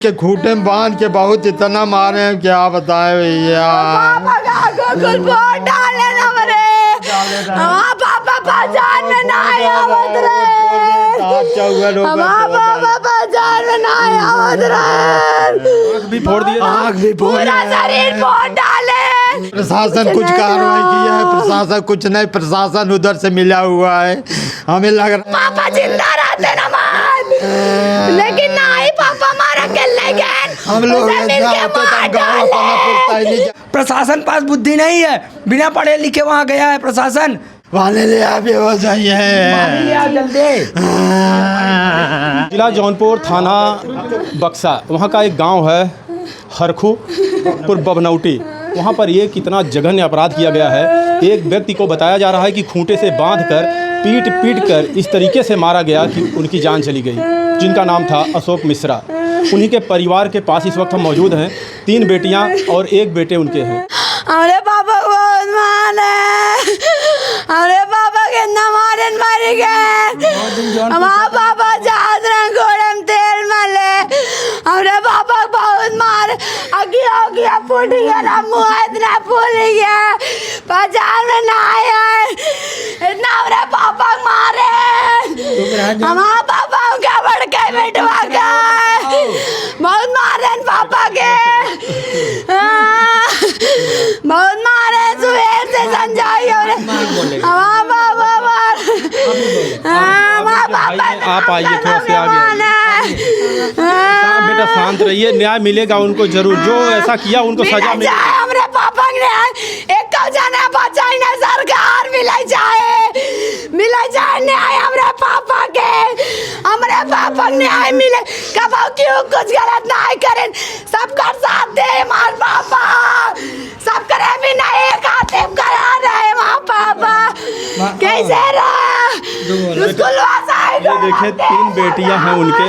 के घूटे में बांध के बहुत इतना मारे हैं, क्या बताए भैया। पापा पहचान में ना आया भी फोड़ दिए, आँख भी पूरा शरीर फोड़ डाले। प्रशासन कुछ कार्रवाई किया है? प्रशासन कुछ नहीं, प्रशासन उधर से मिला हुआ है। हमें लग रहा है पापा जिंदा रहते ना लेकिन नहीं, पापा मारा के ले गए। हम लोग प्रशासन पास बुद्धि नहीं है, बिना पढ़े लिखे वहाँ गया है प्रशासन। वाले ले आप हो जाइए जल्दी। जिला जौनपुर, थाना बक्सा, वहाँ का एक गांव है हरखूपुर बबनौटी। वहाँ पर ये कितना जघन्य अपराध किया गया है। एक व्यक्ति को बताया जा रहा है कि खूंटे से बांधकर पीट कर इस तरीके से मारा गया कि उनकी जान चली गई, जिनका नाम था अशोक मिश्रा। उन्हीं के परिवार के पास इस वक्त हम मौजूद हैं। 3 बेटियां और 1 बेटे उनके हैं। अरे पापा बहुत मारे, अरे पापा कितना मारे मर गए। हमारा पापा जात रंग घोड़े में तेल मले। अरे पापा बहुत मारे, अगिया फूट गया ना, मुँह इतना फूल गया, पहचान में ना आया। इतना हमारे पापा मारे, हमारा पापा क्या बढ़ के बेटवा का बहुत मारे पापा के, बहुत मारे सुबह से संजाई। आप आइए थोड़ा से आगे। बेटा शांत रहिए, न्याय मिलेगा उनको जरूर। जो ऐसा किया उनको सजा मिलेगी। हमरे पापा ने एक जाना बचाई ना, सरकार मिले जाए न्याय हमरे पापा के, हमरे पापा न्याय मिले। कब क्यों कुछ गलत नहीं करें, सबका साथ दे हमारे पापा, सब करे भी नहीं, एक हाथे करा रहे वहाँ पापा कैसे रहा। ये देखिए 3 बेटियां हैं उनके।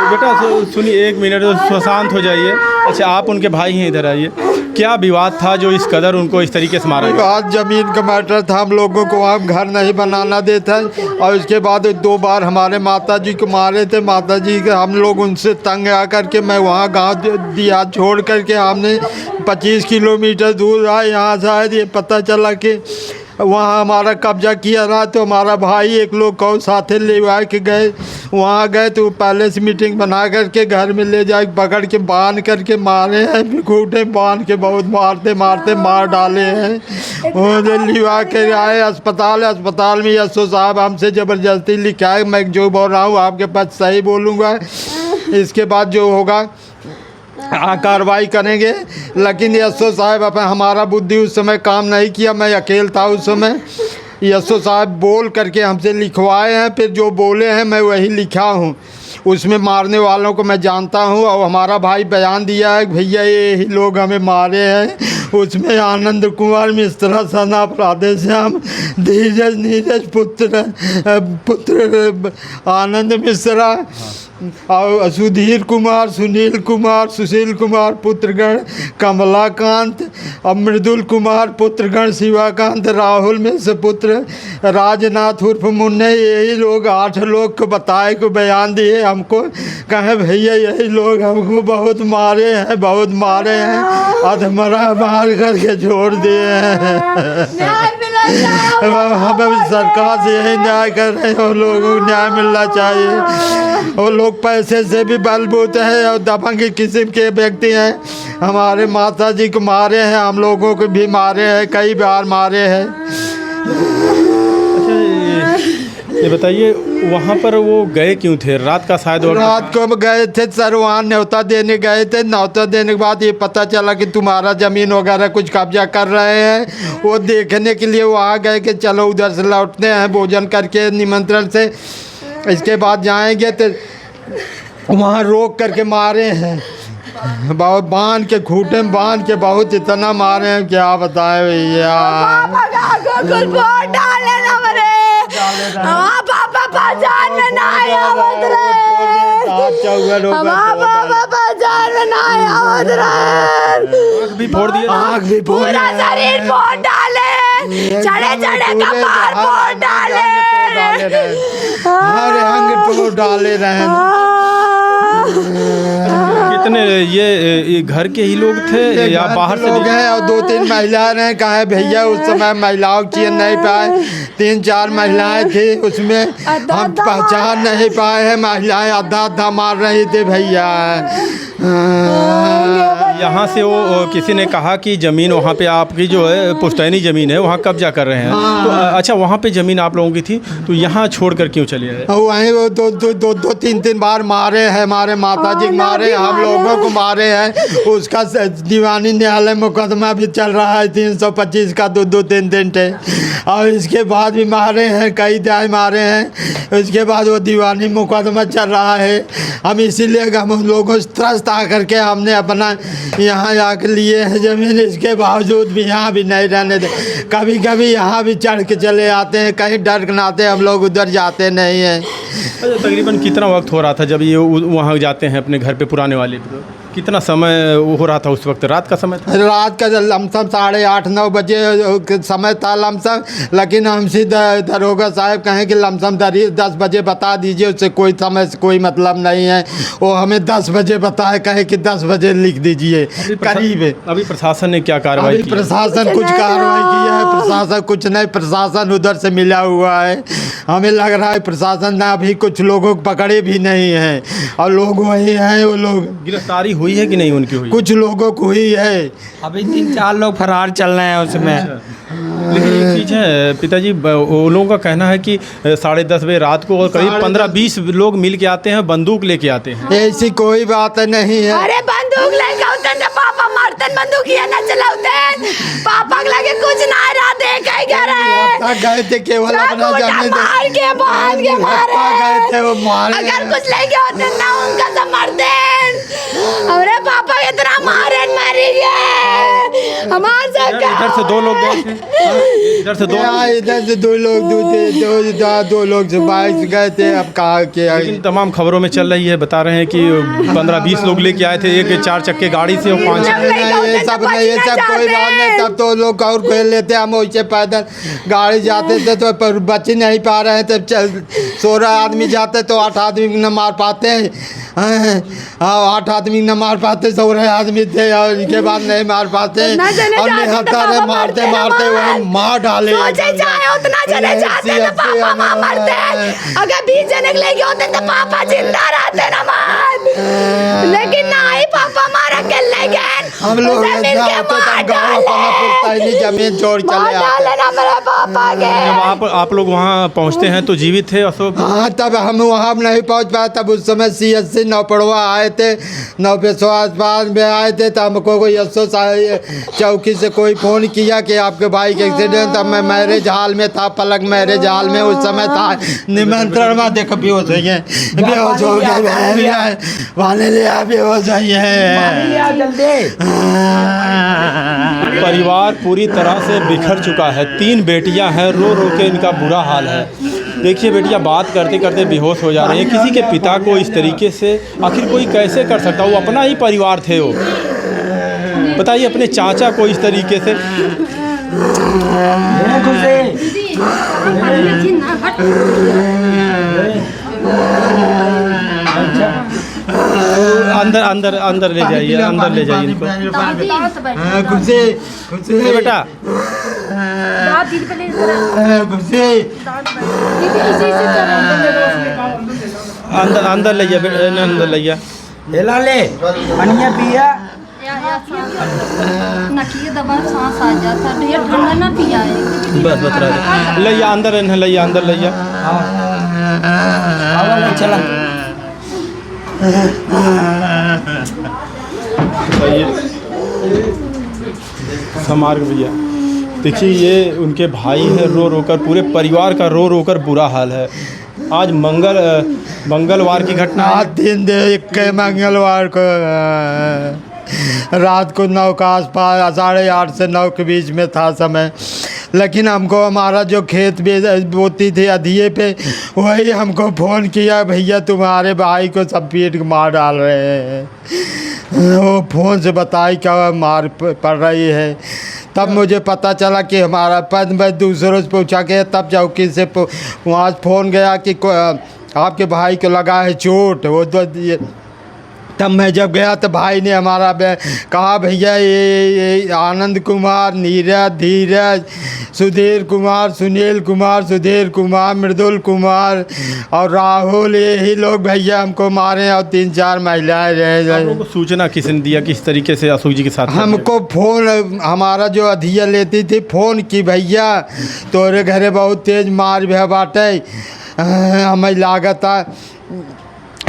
बेटा सुनिए, 1 मिनट शांत हो जाइए। अच्छा, आप उनके भाई हैं, इधर आइए। क्या विवाद था जो इस कदर उनको इस तरीके से मारा? विवाद जमीन का मैटर था। हम लोगों को वहाँ घर नहीं बनाना देता, और उसके बाद 2 बार हमारे माता जी को मारे थे। माता जी के हम लोग उनसे तंग आकर के मैं वहाँ गांव दिया छोड़ करके हमने 25 किलोमीटर दूर आए। यहाँ शायद ये पता चला कि वहाँ हमारा कब्जा किया रहा, तो हमारा भाई एक लोग को साथे ले के गए। वहाँ गए तो पहले से मीटिंग बना करके घर में ले जाए, पकड़ के बांध करके मारे हैं। घूटे बांध के बहुत मारते मार डाले हैं। वो लिवा के आए अस्पताल में एसओ साहब हमसे ज़बरदस्ती लिखाए। मैं जो बोल रहा हूँ आपके पास सही बोलूँगा, इसके बाद जो होगा कार्रवाई करेंगे। लेकिन एसओ साहब अपन हमारा बुद्धि उस समय काम नहीं किया, मैं अकेला था उस समय। एसओ साहब बोल करके हमसे लिखवाए हैं, फिर जो बोले हैं मैं वही लिखा हूँ। उसमें मारने वालों को मैं जानता हूँ, और हमारा भाई बयान दिया है भैया यही लोग हमें मारे हैं। उसमें आनंद कुमार मिश्रा, सना राधेश्याम, नीरज पुत्र आनंद मिश्रा, और सुधीर कुमार, सुनील कुमार, सुशील कुमार पुत्रगण, कमलाकांत, मृदुल कुमार पुत्रगण, शिवाकांत, राहुल मिश्र पुत्र, राजनाथ उर्फ मुन्ने, यही लोग 8 लोग को बताए को बयान दिए। हमको कहे भैया यही लोग हमको बहुत मारे हैं, अधमरा मार करके छोड़ दिए हैं। हम सरकार से यही न्याय कर रहे हैं, उन लोगों को न्याय मिलना चाहिए। वो लोग पैसे से भी बलबूते हैं और दबंग किस्म के व्यक्ति हैं। हमारे माता जी को मारे हैं, हम लोगों को भी मारे हैं, कई बार मारे हैं। ये बताइए वहाँ पर वो गए क्यों थे? रात का शायद रात को गए थे सर, वहाँ न्योता देने गए थे। न्योता देने के बाद ये पता चला कि तुम्हारा ज़मीन वगैरह कुछ कब्जा कर रहे हैं। वो देखने के लिए वहाँ गए कि चलो उधर से लौटते हैं भोजन करके निमंत्रण से, इसके बाद जाएंगे। तो वहाँ रोक करके मारे हैं, बहुत बांध के घूटे में बांध के बहुत इतना मारे हैं, क्या बताए भैया। पापा पहचान में ना आया, भी फोड़ दिए, आँख भी पूरा शरीर फोड़ डाले, चढ़े कपार फोड़ डाले, हर अंग तोड़ डाले रहे। कितने ये घर के ही लोग थे या बाहर से लोग हैं और 2-3 महिलाएं हैं। कहा भैया उस समय महिलाओं की चीन नहीं पाए, 3-4 महिलाएं थी उसमें, हम पहचान नहीं पाए हैं। महिलाएं आधा मार रही थी भैया। यहाँ से वो किसी ने कहा कि ज़मीन वहाँ पे आपकी जो है पुश्तैनी ज़मीन है, वहाँ कब्जा कर रहे हैं। तो अच्छा, वहाँ पे ज़मीन आप लोगों की थी, तो यहाँ छोड़कर क्यों चले आए? वहीं वो 2-3 बार मारे हैं, हमारे माता जी मारे, हम लोगों को मारे हैं। उसका दीवानी न्यायालय मुकदमा भी चल रहा है 325 का, 2-3 थे। और इसके बाद भी मारे हैं, कई दाएँ मारे हैं। इसके बाद वो दीवानी मुकदमा चल रहा है। हम इसीलिए हम लोगों से त्रस्त आकर के हमने अपना यहाँ आकर लिए हैं ज़मीन। इसके बावजूद भी यहाँ भी नहीं रहने दे। कभी कभी यहाँ भी चढ़ के चले आते हैं, कहीं डर के नाते हम लोग उधर जाते नहीं हैं। अच्छा, तकरीबन कितना वक्त हो रहा था जब ये वहाँ जाते हैं अपने घर पे पुराने वाले पे? कितना समय हो रहा था उस वक्त? रात का समय था? रात का लमसम 8:30-9 बजे समय था लमसम। लेकिन हमसे दरोगा साहब कहें कि लमसम 10 बजे बता दीजिए, उससे कोई समय से कोई मतलब नहीं है। वो हमें 10 बजे बताए, कहे कि 10 बजे लिख दीजिए करीब। अभी प्रशासन ने क्या कार्रवाई की? प्रशासन कुछ कार्रवाई किया है? प्रशासन कुछ नहीं, प्रशासन उधर से मिला हुआ है। हमें लग रहा है प्रशासन ने अभी कुछ लोगों को पकड़े भी नहीं हैं और लोग वही हैं। वो लोग गिरफ्तारी हुई है कि नहीं उनकी? हुई, कुछ लोगों को हुई है। अभी 3-4 लोग फरार चल रहे हैं उसमें। लेकिन एक चीज़ है पिताजी, वो लोगों का कहना है कि 10:30 बजे रात को और करीब 15-20 लोग मिल के आते हैं, बंदूक लेके आते हैं। ऐसी कोई बात नहीं है। अरे बंदूक लेके होते न पापा मारते, बंदूक ये न चलाते। पापा के लगे कुछ ना रहा, देखे गए थे केवल अपना जमीन मार के बांध के मारे गए थे, वो मारे। अगर कुछ लेके होते ना उनका सब मरते। अरे पापा इतना मारे मरी गए हमारे से। इधर से 2 लोग गए थे, इधर से 2 लोग से बाइक से गए थे। अब कहा कि लेकिन तमाम खबरों में चल रही है, बता रहे हैं कि 15-20 लोग लेके आए थे, एक 4 चक्के गाड़ी से और 5 ये सब कोई बात नहीं। तब तो लोग और खेल लेते, हम वैसे पैदल गाड़ी जाते थे तो बच नहीं पा रहे थे। 16 आदमी जाते तो 8 आदमी न मार पाते हैं। 8 आदमी न मार पाते, 16 आदमी थे और इसके बाद नहीं मार पाते। और निहत्तर मारते मारते वही मार डाले। उतना चले जाते तो पापा मरते। अगर 20 जने लेके होते तो पापा जिंदा रहते ना मार। लेकिन नहीं, पापा मारा के ले गए। हम लोग जमीन छोड़ चले आते। पापा के जब आप लोग वहाँ पहुँचते हैं तो जीवित थे अशोक? हाँ, तब हम वहाँ नहीं पहुँच पाए। तब उस समय CSC नौपड़वा आए थे, 9 आसपास में आए थे। तो हमको कोई चौकी से कोई फ़ोन किया कि आपके भाई के एक्सीडेंट। तब मैं मैरिज हॉल में था, पलक मैरिज हॉल में उस समय था। निमंत्रण में देखो बेहोश हुई है, बेहोश हो गया, वाले लिया बेहोश हुई है। परिवार पूरी तरह से बिखर चुका है। 3 बेटियां हैं, रो रो के इनका बुरा हाल है। देखिए बेटियां बात करते करते बेहोश हो जा रही हैं। किसी के पिता को इस तरीके से आखिर कोई कैसे कर सकता? वो अपना ही परिवार थे। वो बताइए, अपने चाचा को इस तरीके से। अंदर ले जाइए, अंदर ले जाइए इनको। खुशी बेटा, अंदर ले जा, अंदर ले जा। ले पनिया पिया नकिए दबा सांस आ जाता है, ढेर ठंडा ना पिया है। बस ले जा, अंदर ले जा, अंदर ले जा। चला समार्ग भैया, देखिए ये उनके भाई है, रो रो कर, पूरे परिवार का रो रो कर बुरा हाल है। आज मंगलवार की घटना है। 3 मंगलवार को रात को 9 का आसपास, 8:30 से 9 के बीच में था समय। लेकिन हमको हमारा जो खेत बोती थी अधिये पे, वही हमको फ़ोन किया, भैया तुम्हारे भाई को सब पीट के मार डाल रहे हैं। वो फ़ोन से बताई क्या मार पड़ रही है। तब मुझे पता चला कि हमारा पद में दूसरों से पूछा गया। तब चौकी से वहाँ फ़ोन गया कि आपके भाई को लगा है चोट। वो तब मैं जब गया तो भाई ने हमारा कहा भैया ये आनंद कुमार, नीरज, धीरज, सुधीर कुमार, सुनील कुमार, सुधीर कुमार, मृदुल कुमार और राहुल, यही लोग भैया हमको मारे और 3-4 महिलाएं रहे। आप लोगों को सूचना किसने दिया, किस तरीके से अशोक जी के साथ? हमको फ़ोन, हमारा जो अधिया लेती थी फ़ोन की, भैया तोरे घरे बहुत तेज मार भे बाटे, हमें लागत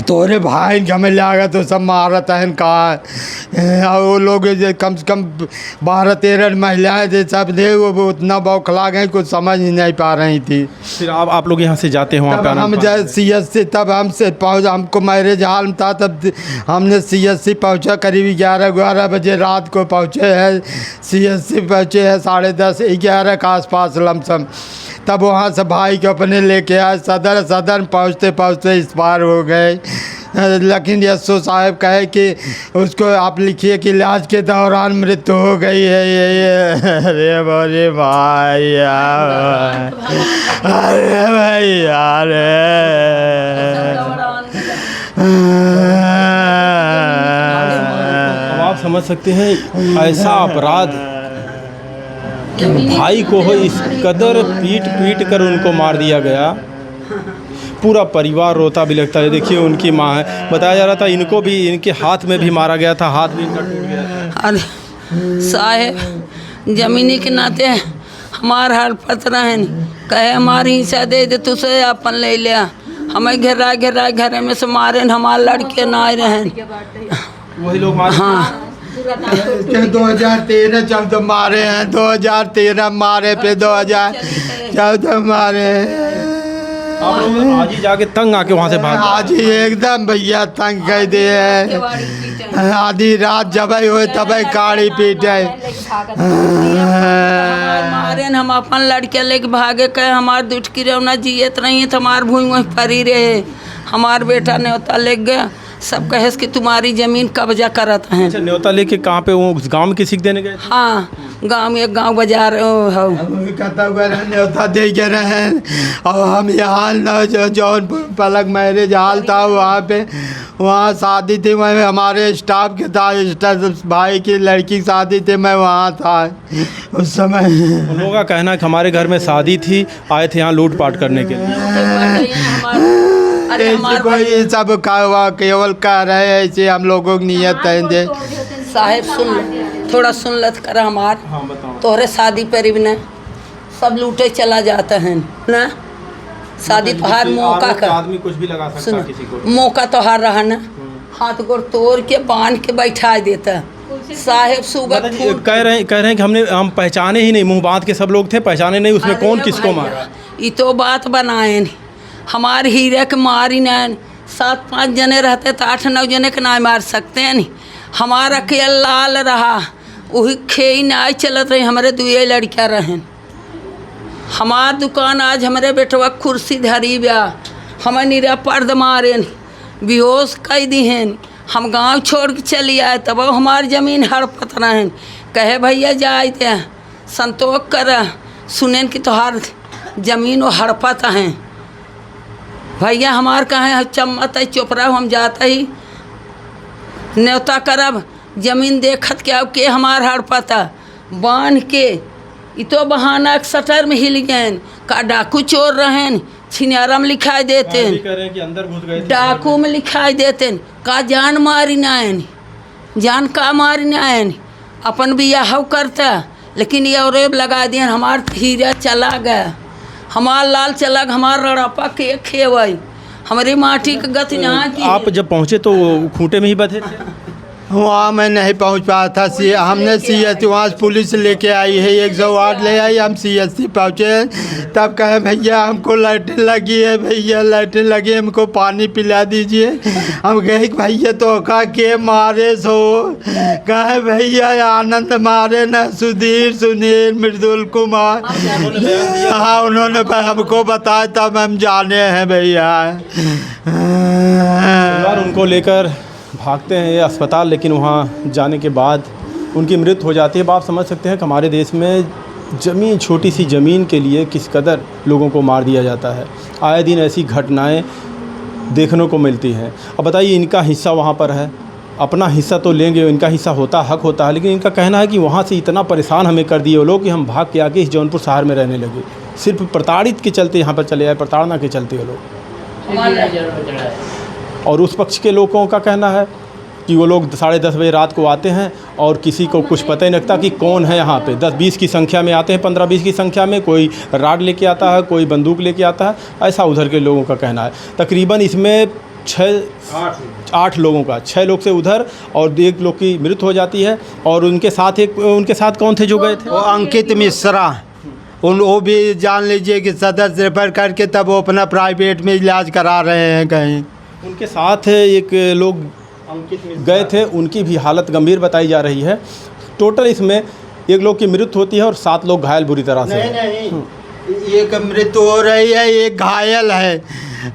तोरे भाई के हमें लागत तो सब मारत है कहा। और वो लोग कम से कम 12-13 महिलाएं थे, सब थे, वो उतना बौखला गए कुछ समझ ही नहीं पा रही थी। फिर आप लोग यहाँ से जाते हो? तब हम CSC, तब हमसे हमको मैरिज हाल में था, तब हमने CSC पहुँचा, करीब 11 बजे रात को पहुँचे हैं। CSC पहुँचे हैं 10:30-11 के आसपास लमसम। तब वहाँ से भाई को अपने लेके आए सदर पहुँचते पहुँचते इस पार हो गए। लेकिन यशो साहब कहे कि उसको आप लिखिए कि इलाज के दौरान मृत्यु हो गई है। ये अरे बोले भाई यार, अरे भाई यार, आप समझ सकते हैं ऐसा अपराध भाई को हो, इस कदर पीट कर उनको मार दिया गया। पूरा परिवार रोता भी लगता है। देखिए उनकी माँ है, बताया जा रहा था इनको भी, इनके हाथ में भी मारा गया था, हाथ भी इनका टूट गया था। अरे साहेब जमीनी के नाते हमार हड़पत रहन, कहे हमारी हिस्सा दे दे, तुझसे अपन ले लिया, हमें घेरा घरे में से मारे, हमारे लड़के ना रहन। वही लोग मारे? हाँ 2013-14 मारे हैं, 2013 मारे, पे 2014 मारे। आप लोग आज ही जाके तंग आके वहाँ से भाग? आज ही एकदम भैया तंग कर दिए हैं। आधी रात जब हुए तब काड़ी पीटे मारे, हम अपन लड़के लेके भागे, कहे हमार दुटकी रौना जियत रही है, तुम्हार भूमि वहीं परी रहे। हमार बेटा न्योता ले गया, सब कहे कि तुम्हारी ज़मीन कब्जा करत हैं। अच्छा, न्योता लेके कहाँ पे, वो गांव में किसी को देने गए? हाँ गांव में, एक गांव बाजार न्योता दे के रहे। और हम यहाँ जौनपुर पलक मैरिज हाल था, वहाँ पे वहाँ शादी थी, वहीं हमारे स्टाफ के था, स्टाफ भाई की लड़की की शादी थी, मैं वहाँ था उस समय। उन लोगों का कहना है कि हमारे घर में शादी थी, आए थे यहाँ लूटपाट करने के लिए। कोई सब केवल कह रहे हैं, ऐसे हम लोगों की नियत है। साहेब सुन, थोड़ा सुन लत कर हमार। हाँ बताओ। तोहरे शादी पर भी न सब लूटे चला जाते हैं ना, शादी तोहार मौका का, आदमी कुछ भी लगा सकता है किसी को, मौका तोहार रहा न, हाथ गोड़ तोड़ के बांध के बैठा देता। साहेब सुबह कह रहे हैं कि हम पहचाने ही नहीं, मुंह बांध के सब लोग थे, पहचाने नहीं उसमें कौन किसको मारा। ये तो बात बनाए नहीं, हमारे हीरे के मारी न 7-5 जने रहते तो 8-9 जने के ना मार सकते हैं नहीं। हमारा के लाल रहा, वही खेई ना चलत रही, हमारे 2 लड़कियाँ रहें। हमार दुकान आज हमारे बेटवा कुर्सी धरी ब्या, हमें निरा पर्द मारे बेहोश कई दी हैं। हम गांव छोड़ के चली आए, तब हमारी ज़मीन हड़पत रहें। कहे भैया जाए थे संतोष कर, सुने कि तोहार ज़मीन वो हड़पत हैं। भैया हमार कहे चम्मत है चोपड़ा, हम जाता ही न्योता करब, ज़मीन देखत क्या के हमार हड़पता बांध के। ये तो बहाना सटर में हिल गए, का डाकू चोर रहें, छिनारा में लिखाई देते हैं, कि अंदर घुस गए, डाकू में लिखाई देते हैं, का जान मारी ना आए, जान का मारी ना आए, अपन भी यह करता, लेकिन ये और लगा दिए। हमार हीरा चला गया, हमार लाल चला गया, हमार रड़ापा के खेवई, हमारी माटी का गति यहाँ की। आप जब पहुँचे तो खूंटे में ही बधे थे? वहाँ मैं नहीं पहुँच पाया था। हमने CSC वहाँ से पुलिस लेके आई है, 108 ले आई, हम CSC पहुँचे, तब कहे भैया हमको लैट्रिन लगी है, भैया लैट्रिन लगी है, हमको पानी पिला दीजिए। हम कहे भैया तो का के मारे सो, कहे भैया आनंद मारे न, सुधीर, सुनील, मृदुल कुमार। हाँ उन्होंने हमको बताया, तब हम जाने हैं भैया। उनको लेकर भागते हैं ये अस्पताल, लेकिन वहाँ जाने के बाद उनकी मृत्यु हो जाती है। अब आप समझ सकते हैं कि हमारे देश में ज़मीन, छोटी सी ज़मीन के लिए किस कदर लोगों को मार दिया जाता है। आए दिन ऐसी घटनाएं देखने को मिलती हैं। अब बताइए इनका हिस्सा वहाँ पर है, अपना हिस्सा तो लेंगे, इनका हिस्सा होता हक होता है, लेकिन इनका कहना है कि वहाँ से इतना परेशान हमें कर दिए वो लोग कि हम भाग के आके इस जौनपुर शहर में रहने लगे। सिर्फ प्रताड़ित के चलते यहाँ पर चले आए, प्रताड़ना के चलते वो लोग। और उस पक्ष के लोगों का कहना है कि वो लोग 10:30 बजे रात को आते हैं और किसी को कुछ पता ही नहीं लगता कि कौन है यहाँ पे। 10-20 की संख्या में आते हैं, 15-20 की संख्या में, कोई राड लेके आता है, कोई बंदूक लेके आता है, ऐसा उधर के लोगों का कहना है। तकरीबन इसमें 6-8 लोगों का, 6 लोग से उधर और 1 लोग की मृत्यु हो जाती है। और उनके साथ कौन थे जो गए थे? वो अंकित मिश्रा, वो भी जान लीजिए कि सदस्य रेफर करके तब वो अपना प्राइवेट में इलाज करा रहे हैं कहीं। उनके साथ एक लोग गए थे, उनकी भी हालत गंभीर बताई जा रही है। टोटल इसमें 1 लोग की मृत्यु होती है और 7 लोग घायल बुरी तरह से। नहीं, एक मृत्यु हो रही है, एक घायल है,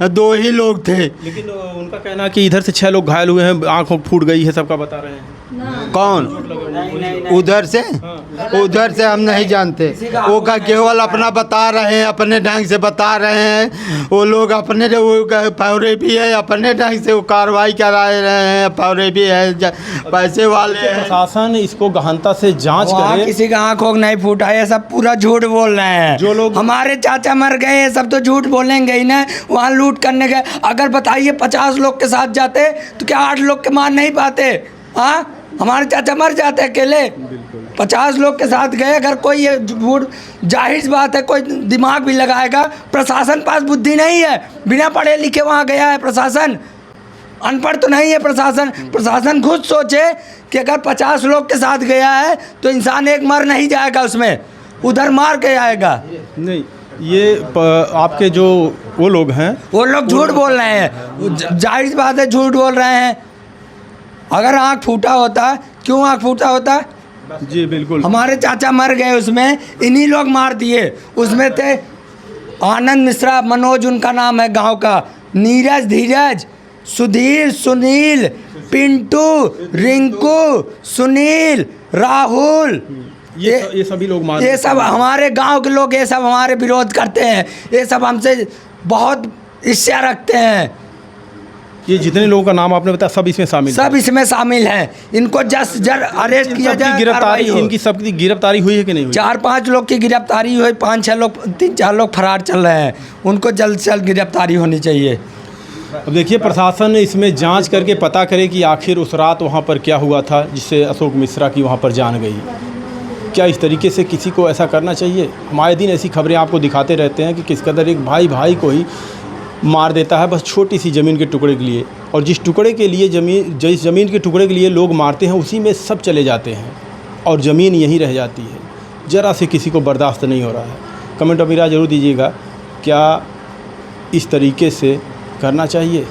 2 ही लोग थे। लेकिन उनका कहना है कि इधर से 6 लोग घायल हुए हैं, आँख फूट गई है, सबका बता रहे हैं। कौन? उधर से? उधर से हम नहीं जानते, वो का केवल अपना बता रहे हैं, अपने ढंग से बता रहे हैं। वो लोग अपने फौरे भी है, अपने ढंग से वो कार्रवाई करा रहे हैं, फौरे भी है, पैसे वाले हैं। प्रशासन इसको गहनता से जांच करे। किसी का आँख नहीं फूटा है, सब पूरा झूठ बोल रहे हैं। जो लोग हमारे चाचा मर गए हैं, सब तो झूठ बोलेंगे ही ना। वहाँ लूट करने गए, अगर बताइए 50 लोग के साथ जाते तो क्या 8 लोग के मार नहीं पाते? हाँ, हमारे चाचा मर जाते अकेले। 50 लोग के साथ गए, अगर कोई ये झूठ, जाहिर बात है कोई दिमाग भी लगाएगा। प्रशासन पास बुद्धि नहीं है, बिना पढ़े लिखे वहाँ गया है प्रशासन, अनपढ़ तो नहीं है प्रशासन। प्रशासन खुद सोचे कि अगर 50 लोग के साथ गया है तो इंसान एक मर नहीं जाएगा, उसमें उधर मार के आएगा। नहीं, ये आपके जो वो लोग हैं, वो लोग झूठ बोल रहे हैं, जाहिर बात है झूठ बोल रहे हैं। अगर आँख फूटा होता, क्यों आँख फूटा होता? जी बिल्कुल। हमारे चाचा मर गए, उसमें इन्हीं लोग मार दिए। उसमें थे आनंद मिश्रा, मनोज उनका नाम है गांव का, नीरज, धीरज, सुधीर, सुनील, पिंटू, रिंकू, सुनील, राहुल, ये सभी लोग मार, ये सब हमारे गांव के लोग, ये सब हमारे विरोध करते हैं, ये सब हमसे बहुत ईर्ष्या रखते हैं। ये जितने लोगों का नाम आपने बताया सब इसमें शामिल, सब इसमें शामिल हैं। इनको जस्ट अरेस्ट किया जाए, गिरफ्तारी, इनकी सबकी गिरफ्तारी हुई है कि नहीं हुई? 4-5 लोग की गिरफ्तारी हुई, 5-6 लोग, 3-4 लोग फरार चल रहे हैं। उनको जल्द से जल्द गिरफ्तारी होनी चाहिए। अब देखिए, प्रशासन इसमें जांच करके पता करे कि आखिर उस रात वहाँ पर क्या हुआ था जिससे अशोक मिश्रा की वहाँ पर जान गई। क्या इस तरीके से किसी को ऐसा करना चाहिए? हम आए दिन ऐसी खबरें आपको दिखाते रहते हैं कि किस कदर एक भाई को ही मार देता है, बस छोटी सी ज़मीन के टुकड़े के लिए। और जिस ज़मीन के टुकड़े के लिए लोग मारते हैं, उसी में सब चले जाते हैं और ज़मीन यहीं रह जाती है। ज़रा से किसी को बर्दाश्त नहीं हो रहा है। कमेंट में राय ज़रूर दीजिएगा, क्या इस तरीके से करना चाहिए?